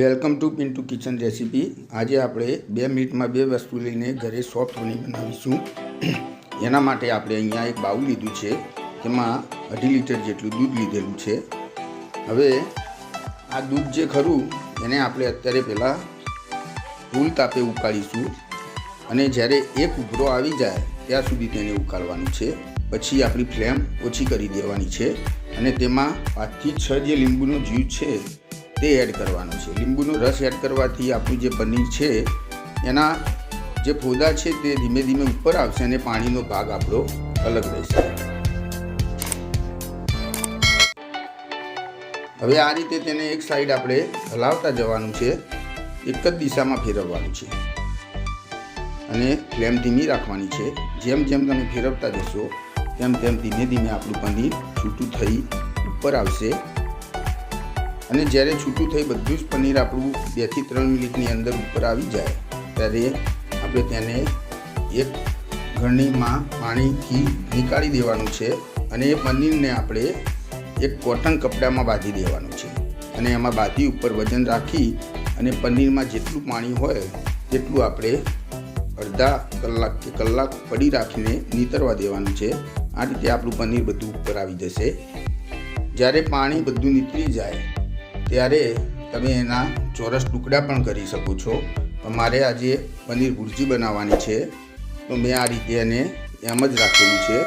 Welcome to Pintu kitchen recipe. આજે આપણે 2 મિનિટમાં 2 વસ્તુ લઈને ઘરે સોફ્ટ પનીર બનાવીશું। એના માટે આપણે અહીંયા એક બાઉલ લીધું છે, તેમાં 2.5 લીટર જેટલું દૂધ લીધેલું છે। હવે આ દૂધ જે ખરું એને આપણે અત્યારે પહેલાં ફૂલ તાપે ઉકાળીશું અને જ્યારે એક ઉભરો આવી જાય ત્યાં સુધી તેને ઉકાળવાનું છે। પછી આપણી ફ્લેમ ઓછી કરી દેવાની છે અને તેમાં 5 થી 6 જે લીંબુનો જ્યુસ છે તે એડ કરવાનો છે। લીંબુનો રસ એડ કરવાથી આપણું જે પનીર છે એના જે ફોદા છે તે ધીમે ધીમે ઉપર આવશે અને પાણીનો ભાગ આપણો અલગ રહેશે। હવે આ રીતે તેને એક સાઈડ આપણે હલાવતા જવાનું છે, એક જ દિશામાં ફેરવવાનું છે અને ફ્લેમ ધીમી રાખવાની છે। જેમ જેમ તમે ફેરવતા જશો તેમ તેમ ધીમે ધીમે આપણું પનીર છૂટું થઈ ઉપર આવશે અને જ્યારે છૂટું થઈ બધું જ પનીર આપણું 2 થી 3 મિનિટની અંદર ઉપર આવી જાય ત્યારે આપણે તેને એક ગરણીમાં પાણીથી નીકાળી દેવાનું છે અને એ પનીરને આપણે એક કોટન કપડામાં બાંધી દેવાનું છે અને એમાં બાંધી ઉપર વજન રાખી અને પનીરમાં જેટલું પાણી હોય તેટલું આપણે અડધા કલાક કે કલાક પડી રાખીને નીતરવા દેવાનું છે। આ રીતે આપણું પનીર બધું ઉપર આવી જશે। જ્યારે પાણી બધું નીતરી જાય ત્યારે તમે એના ચોરસ ટુકડા પણ કરી શકો છો। મારે આજે પનીર ભુરજી બનાવવાની છે તો મેં આ રીતે એને એમ જ રાખેલું છે।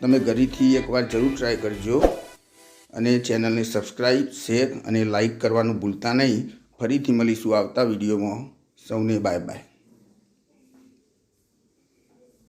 તમે ઘરેથી એકવાર જરૂર ટ્રાય કરજો અને ચેનલને સબસ્ક્રાઈબ, શેર અને લાઈક કરવાનું ભૂલતા નહીં। ફરીથી મળીશું આવતા વિડીયોમાં। સૌને બાય બાય।